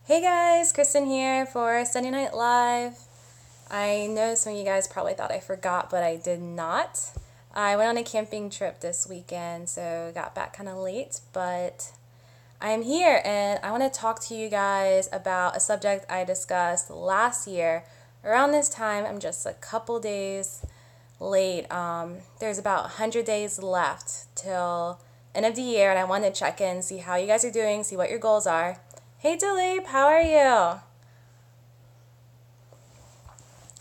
Hey guys, Kristen here for Sunday Night Live. I know some of you guys probably thought I forgot, but I did not. I went on a camping trip this weekend, so got back kind of late, but I'm here and I want to talk to you guys about a subject I discussed last year. Around this time, I'm just a couple days late. There's about 100 days left till end of the year, and I wanted to check in, see how you guys are doing, see what your goals are. Hey Dilip, how are you?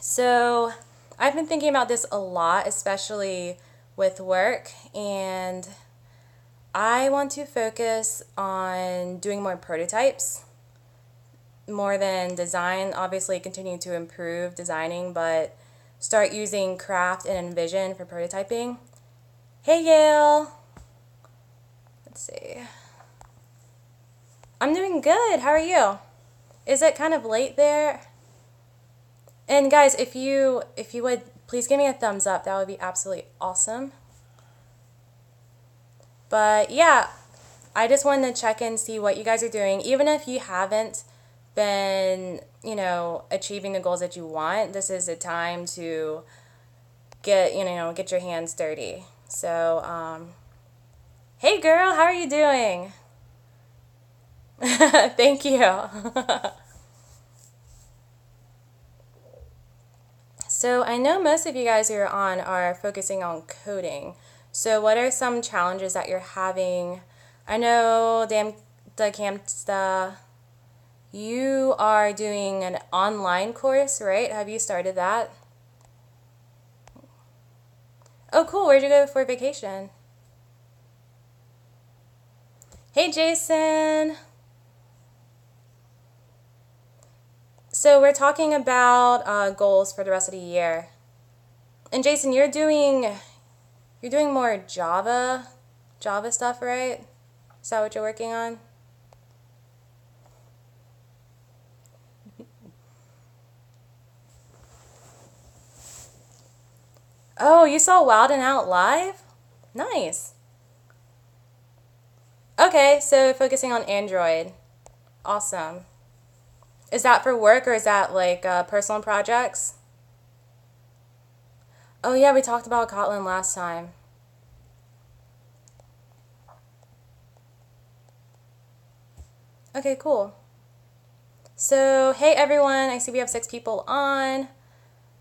So, I've been thinking about this a lot, especially with work, and I want to focus on doing more prototypes more than design. Obviously, continue to improve designing, but start using Craft and Envision for prototyping. Hey Yale! Let's see. I'm doing good. How are you? Is it kind of late there? And guys, if you would please give me a thumbs up, that would be absolutely awesome. But yeah, I just wanted to check in, see what you guys are doing. Even if you haven't been, achieving the goals that you want, this is a time to get your hands dirty. So, hey girl, how are you doing? Thank you. So I know most of you guys who are on are focusing on coding. So what are some challenges that you're having? I know the Camsta, you are doing an online course, right? Have you started that? Oh, cool. Where'd you go for vacation? Hey, Jason. So we're talking about goals for the rest of the year. And Jason, you're doing more Java stuff, right? Is that what you're working on? Oh, you saw Wild 'N Out live? Nice. Okay, so focusing on Android. Awesome. Is that for work or is that like personal projects? Oh yeah, we talked about Kotlin last time. Okay, cool. So, hey everyone, I see we have 6 people on.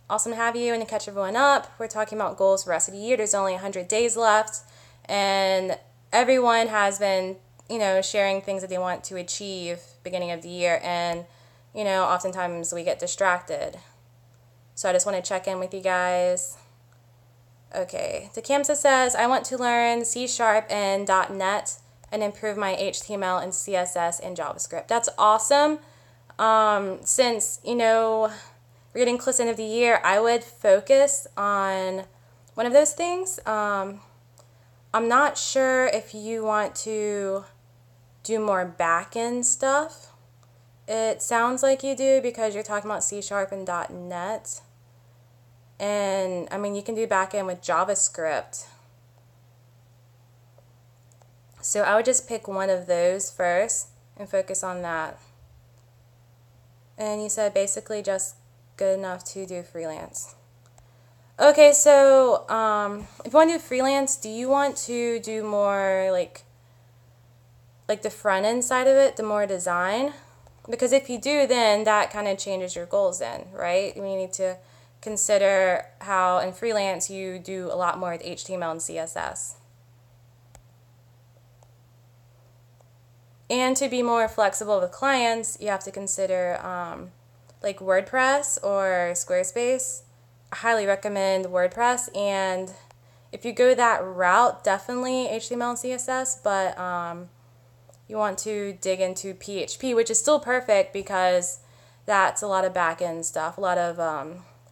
Awesome to have you and to catch everyone up. We're talking about goals for the rest of the year. There's only 100 days left, and everyone has been, sharing things that they want to achieve beginning of the year, and, oftentimes we get distracted. So I just want to check in with you guys. Okay, Dekamsa says, I want to learn C# and .NET and improve my HTML and CSS and JavaScript. That's awesome. Since, we're getting close to the end of the year, I would focus on one of those things. I'm not sure if you want to do more back-end stuff. It sounds like you do because you're talking about C# and .NET. And, I mean, you can do back-end with JavaScript. So I would just pick one of those first and focus on that. And you said basically just good enough to do freelance. Okay, so if you want to do freelance, do you want to do more like the front end side of it, the more design? Because if you do, then that kind of changes your goals then, right? You need to consider how in freelance you do a lot more with HTML and CSS. And to be more flexible with clients, you have to consider like WordPress or Squarespace. I highly recommend WordPress, and if you go that route, definitely HTML and CSS, but you want to dig into PHP, which is still perfect because that's a lot of back-end stuff. A lot of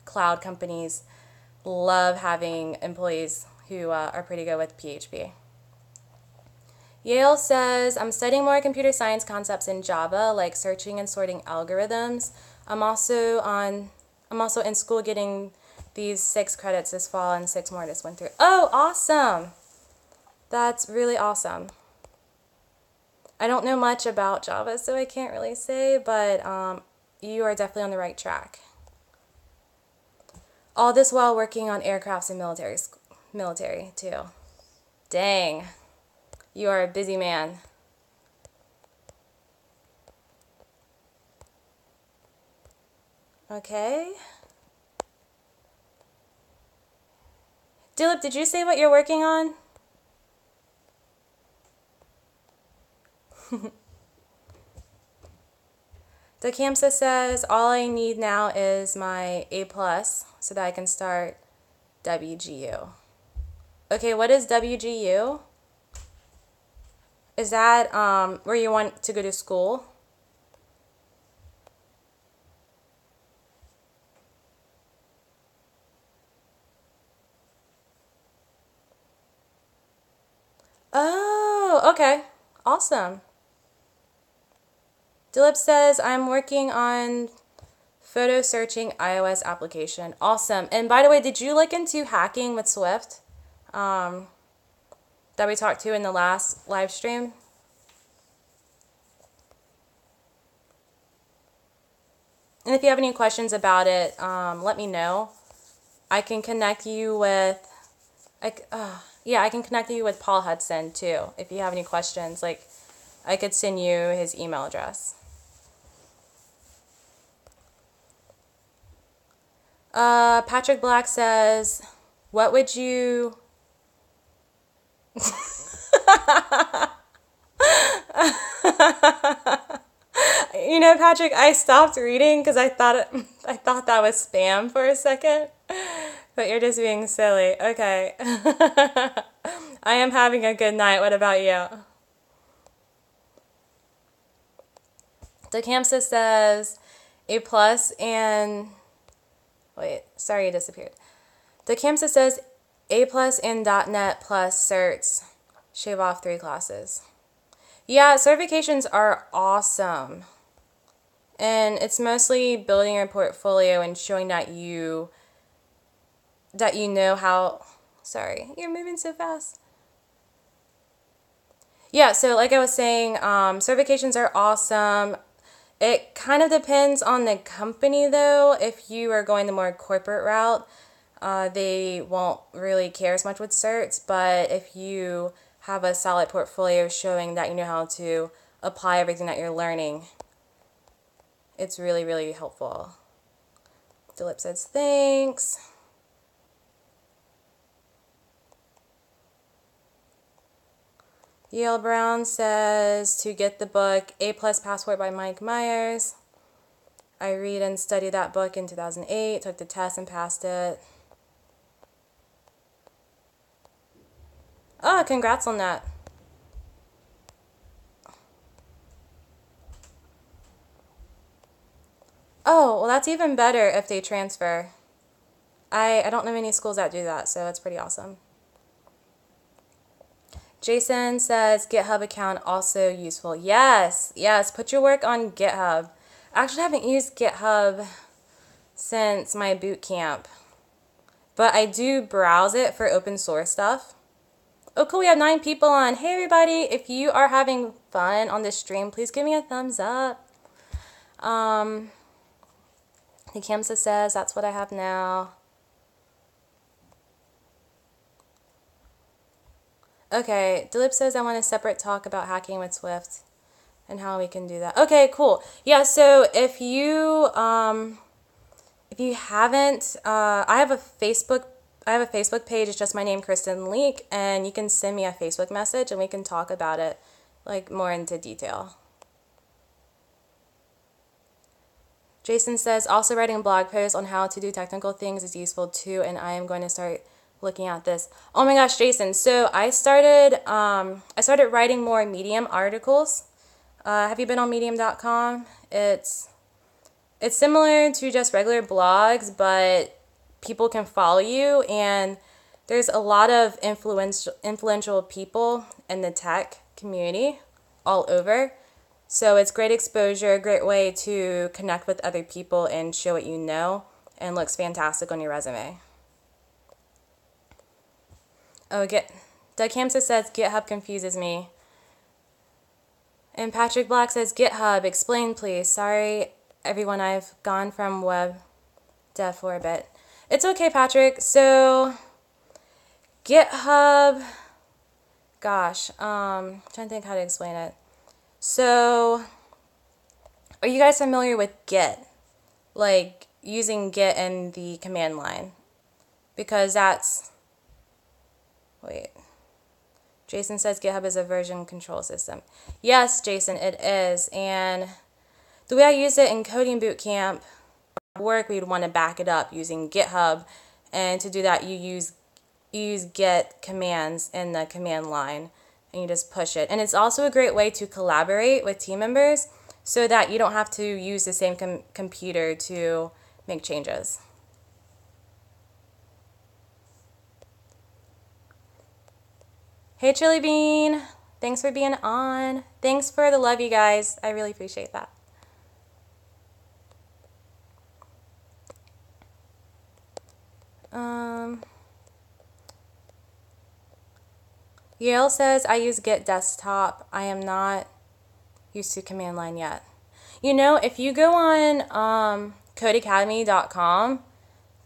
cloud companies love having employees who are pretty good with PHP. Yale says, I'm studying more computer science concepts in Java, like searching and sorting algorithms. I'm also in school getting these 6 credits this fall and 6 more this winter. Oh, awesome. That's really awesome. I don't know much about Java, so I can't really say, but you are definitely on the right track. All this while working on aircrafts and military too. Dang, you are a busy man. Okay. Dilip, did you say what you're working on? Dakamsa says, all I need now is my A+, so that I can start WGU. Okay, what is WGU? Is that where you want to go to school? Oh, okay. Awesome. Dilip says, I'm working on photo searching iOS application. Awesome. And by the way, did you look into hacking with Swift that we talked to in the last live stream? And if you have any questions about it, let me know. I can connect you with, I can connect you with Paul Hudson too. If you have any questions, like I could send you his email address. Patrick Black says, what would you... You know, Patrick, I stopped reading because I thought that was spam for a second. But you're just being silly. Okay. I am having a good night. What about you? Dakamsa says A+ and... Wait, sorry, it disappeared. Dakamsa says A+ and .NET plus certs. Shave off 3 classes. Yeah, certifications are awesome. And it's mostly building your portfolio and showing that you know how... Sorry, you're moving so fast. Yeah, so like I was saying, certifications are awesome. It kind of depends on the company, though. If you are going the more corporate route, they won't really care as much with certs. But if you have a solid portfolio showing that you know how to apply everything that you're learning, it's really, really helpful. Dilip says, thanks. Yale Brown says to get the book A+ Passport by Mike Myers. I read and studied that book in 2008, took the test and passed it. Oh, congrats on that. Oh, well, that's even better if they transfer. I don't know many schools that do that, so it's pretty awesome. Jason says GitHub account also useful. Yes, put your work on GitHub. I actually haven't used GitHub since my boot camp, but I do browse it for open source stuff. Oh, cool, we have 9 people on. Hey, everybody, if you are having fun on this stream, please give me a thumbs up. Kamsa says, that's what I have now. Okay, Dilip says I want a separate talk about hacking with Swift and how we can do that. Okay, cool. Yeah, so if you haven't, I have a Facebook page. It's just my name, Kristen Leak, and you can send me a Facebook message and we can talk about it like more into detail. Jason says also writing blog posts on how to do technical things is useful too, and I am going to start looking at this. Oh my gosh, Jason. So I started writing more Medium articles. Have you been on medium.com? It's similar to just regular blogs, but people can follow you, and there's a lot of influential people in the tech community all over. So it's great exposure, great way to connect with other people and show what you know, and looks fantastic on your resume. Oh, Doug Hamsa says GitHub confuses me. And Patrick Black says, GitHub, explain please. Sorry, everyone, I've gone from web dev for a bit. It's okay, Patrick. So, GitHub, gosh, trying to think how to explain it. So, are you guys familiar with Git? Like, using Git in the command line? Because that's, wait. Jason says GitHub is a version control system. Yes, Jason, it is. And the way I used it in coding bootcamp work, we'd want to back it up using GitHub. And to do that, you use Git commands in the command line, and you just push it. And it's also a great way to collaborate with team members so that you don't have to use the same computer to make changes. Hey, Chili Bean. Thanks for being on. Thanks for the love, you guys. I really appreciate that. Yale says, I use Git desktop. I am not used to command line yet. You know, if you go on codeacademy.com,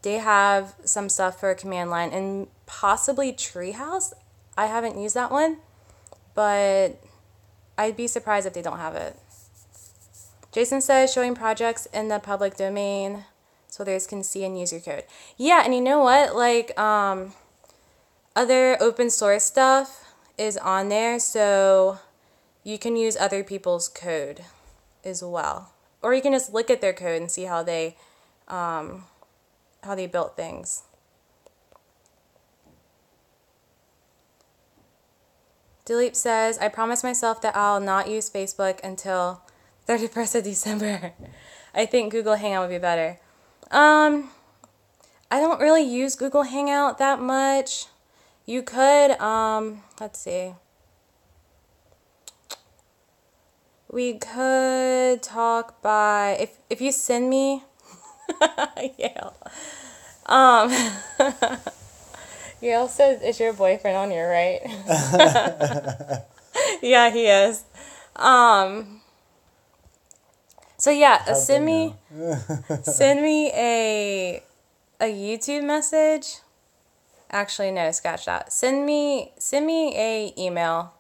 they have some stuff for command line, and possibly Treehouse. I haven't used that one, but I'd be surprised if they don't have it. Jason says, showing projects in the public domain so others can see and use your code. Yeah, and you know what? Like, other open source stuff is on there, so you can use other people's code as well. Or you can just look at their code and see how they built things. Dilip says, I promised myself that I'll not use Facebook until 31st of December. I think Google Hangout would be better. I don't really use Google Hangout that much. You could, let's see. We could talk by, if you send me, Yale. Yale says, is your boyfriend on your right? Yeah, he is. So yeah, send me a YouTube message. Actually, no, scratch that. Send me a email.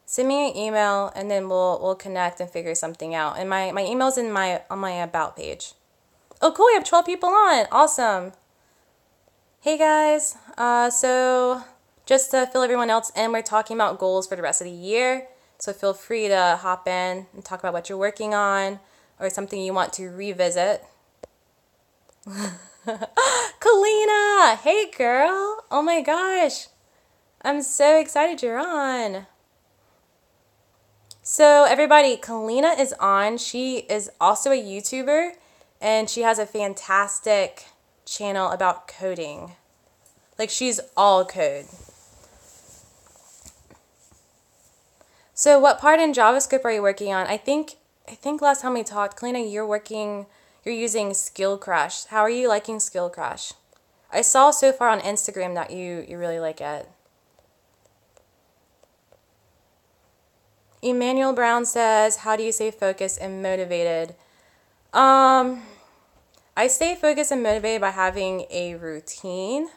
Send me an email, and then we'll connect and figure something out. And my email's on my about page. Oh, cool! We have 12 people on. Awesome. Hey guys. So just to fill everyone else in, we're talking about goals for the rest of the year. So feel free to hop in and talk about what you're working on or something you want to revisit. Kalina! Hey girl! Oh my gosh! I'm so excited you're on. So everybody, Kalina is on. She is also a YouTuber, and she has a fantastic channel about coding. Like, she's all code. So what part in JavaScript are you working on? I think last time we talked, Kalina, you're using Skill Crush. How are you liking Skill Crush? I saw so far on Instagram that you really like it. Emmanuel Brown says, how do you stay focused and motivated? I stay focused and motivated by having a routine.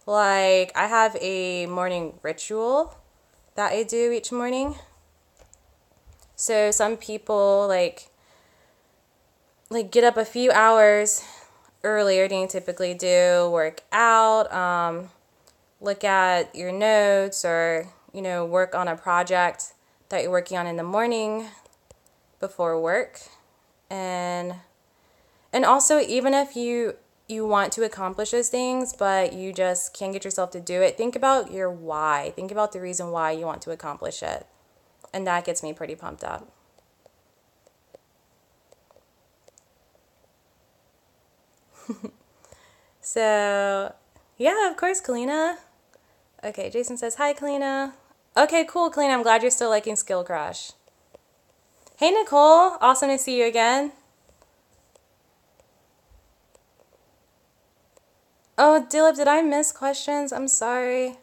Like, I have a morning ritual that I do each morning. So some people like get up a few hours earlier than you typically do, work out, look at your notes, or, you know, work on a project that you're working on in the morning before work. And also, even if you want to accomplish those things, but you just can't get yourself to do it, think about your why. Think about the reason why you want to accomplish it. And that gets me pretty pumped up. So, yeah, of course, Kalina. Okay, Jason says, hi, Kalina. Okay, cool, Kalina. I'm glad you're still liking Skill Crush. Hey, Nicole. Awesome to see you again. Oh, Dilip, did I miss questions? I'm sorry.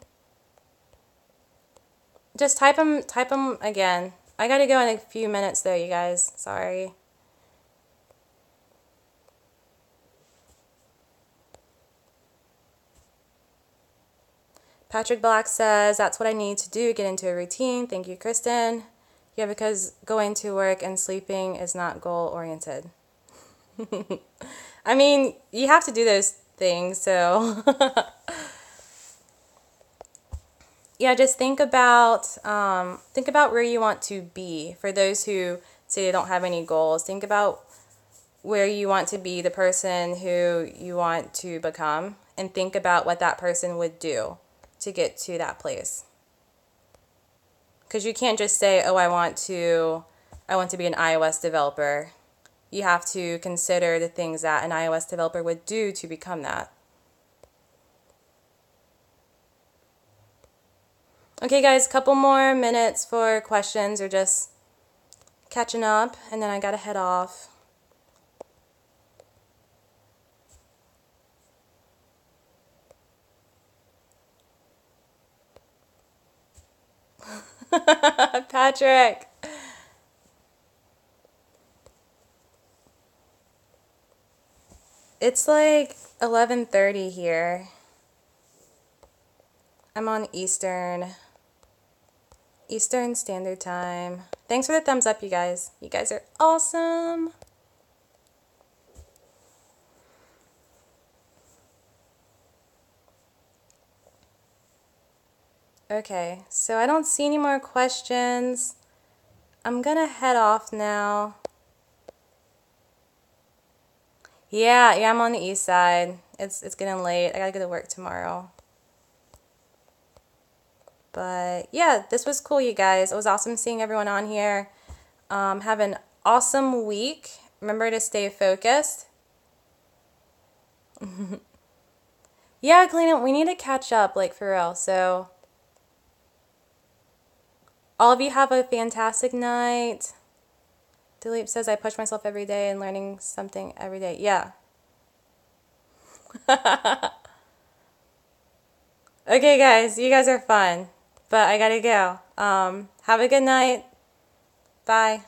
Just type them again. I gotta go in a few minutes though, you guys. Sorry. Patrick Black says, that's what I need to do, get into a routine. Thank you, Kristen. Yeah, because going to work and sleeping is not goal-oriented. I mean, you have to do those things, so... Yeah, just think about where you want to be. For those who say they don't have any goals, think about where you want to be, the person who you want to become, and think about what that person would do to get to that place. Because you can't just say, oh, I want to be an iOS developer. You have to consider the things that an iOS developer would do to become that. Okay, guys, couple more minutes for questions or just catching up, and then I gotta head off. Patrick. It's like 11:30 here. I'm on Eastern Standard Time. Thanks for the thumbs up, you guys. You guys are awesome. Okay, so I don't see any more questions. I'm gonna head off now. Yeah, I'm on the east side. It's getting late. I gotta go to work tomorrow. But yeah, this was cool, you guys. It was awesome seeing everyone on here. Have an awesome week. Remember to stay focused. Yeah, Kalina, we need to catch up, like, for real. So, all of you have a fantastic night. Dilip says, I push myself every day and learning something every day. Yeah. Okay, guys. You guys are fun. But I gotta go. Have a good night. Bye.